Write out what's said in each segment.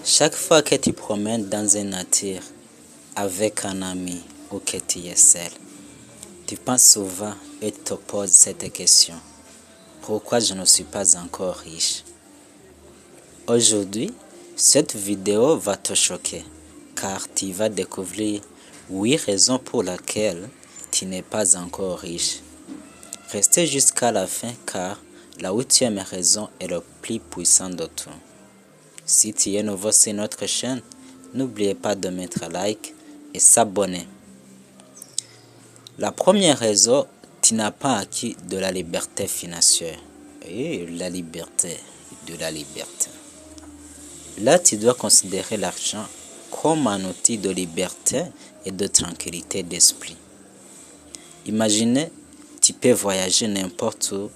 Chaque fois que tu promènes dans une nature avec un ami ou que tu es seul, tu penses souvent et te poses cette question. Pourquoi je ne suis pas encore riche? Aujourd'hui, cette vidéo va te choquer car tu vas découvrir 8 raisons pour lesquelles tu n'es pas encore riche. Restez jusqu'à la fin car la 8e raison est le plus puissant de tout. Si tu es nouveau sur notre chaîne, n'oubliez pas de mettre like et s'abonner. La première raison, tu n'as pas acquis de la liberté financière. Et la liberté, de la liberté. Là, tu dois considérer l'argent comme un outil de liberté et de tranquillité d'esprit. Imaginez, tu peux voyager n'importe où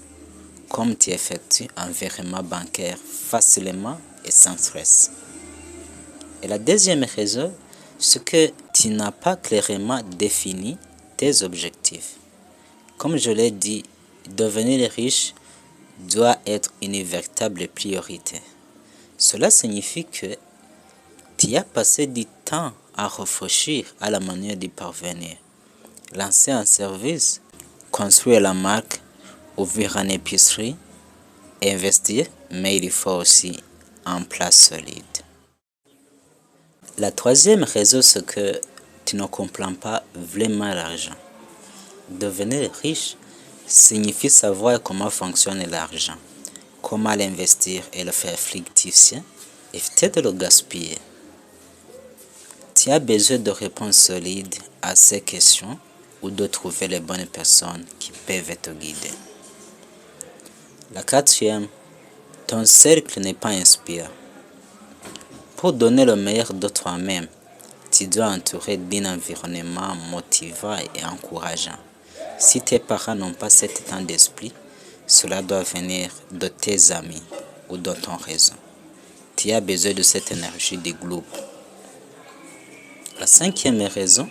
comme tu effectues un virement bancaire facilement et sans stress. Et la deuxième raison, c'est que tu n'as pas clairement défini tes objectifs. Comme je l'ai dit, devenir riche doit être une véritable priorité. Cela signifie que tu as passé du temps à réfléchir à la manière d'y parvenir. Lancer un service, construire la marque, ouvrir une épicerie, investir, mais il faut aussi un plan solide. La troisième raison, c'est que tu ne comprends pas vraiment l'argent. Devenir riche signifie savoir comment fonctionne l'argent, comment l'investir et le faire fructifier, éviter de le gaspiller. Tu as besoin de réponses solides à ces questions ou de trouver les bonnes personnes qui peuvent te guider. La quatrième, ton cercle n'est pas inspirant. Pour donner le meilleur de toi-même, tu dois entourer d'un environnement motivant et encourageant. Si tes parents n'ont pas cet état d'esprit, cela doit venir de tes amis ou de ton réseau. Tu as besoin de cette énergie du groupe. La cinquième raison,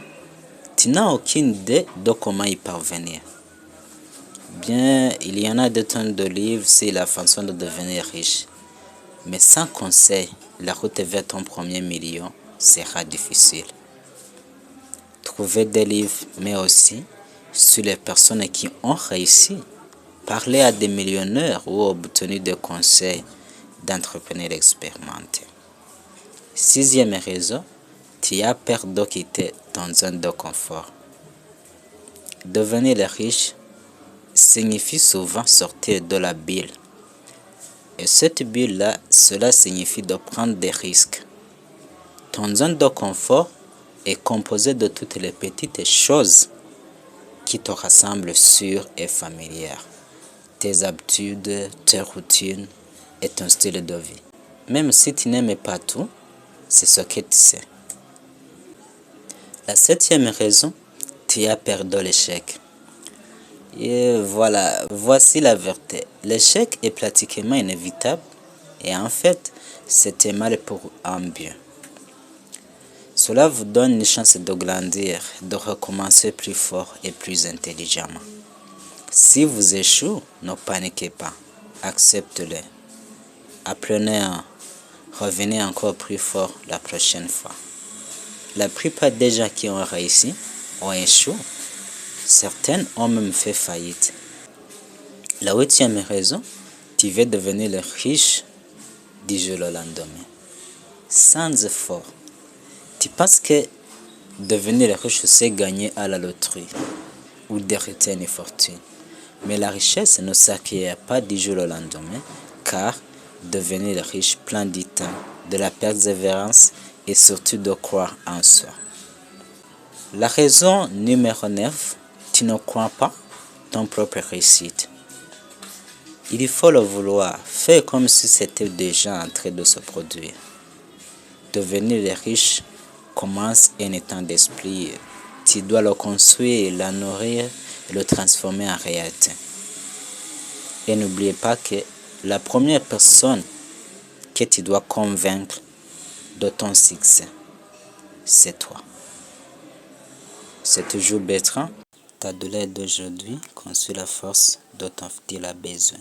tu n'as aucune idée de comment y parvenir. Bien, il y en a des tonnes de livres sur la façon de devenir riche. Mais sans conseil, la route vers ton premier million sera difficile. Trouvez des livres, mais aussi sur les personnes qui ont réussi. Parlez à des millionnaires ou obtenez des conseils d'entrepreneurs expérimentés. Sixième raison, tu as peur de quitter ton zone de confort. Devenir riche signifie souvent sortir de la bulle. Et cette bulle-là, cela signifie de prendre des risques. Ton zone de confort est composée de toutes les petites choses qui te rassemblent sûres et familières. Tes habitudes, tes routines et ton style de vie. Même si tu n'aimes pas tout, c'est ce que tu sais. La septième raison, tu as perdu l'échec. Et voilà, voici la vérité. L'échec est pratiquement inévitable et en fait, c'est un mal pour un bien. Cela vous donne une chance de grandir, de recommencer plus fort et plus intelligemment. Si vous échouez, ne paniquez pas, acceptez-le. Apprenez à revenir encore plus fort la prochaine fois. La plupart des gens qui ont réussi ont échoué. Certaines ont même fait faillite. La huitième raison, tu veux devenir le riche du jour au lendemain. Sans effort. Tu penses que devenir riche, c'est gagner à la loterie ou d'hériter une fortune. Mais la richesse ne s'acquiert pas du jour au lendemain, car devenir riche prend du temps, de la persévérance et surtout de croire en soi. La raison numéro 9, tu ne crois pas ton propre réussite. Il faut le vouloir, faire comme si c'était déjà en train de se produire. Devenir riche commence un état d'esprit. Tu dois le construire, le nourrir et le transformer en réalité. Et n'oubliez pas que la première personne que tu dois convaincre de ton succès, c'est toi. C'est toujours Bertrand. Ta douleur d'aujourd'hui construit la force dont ton futur a besoin.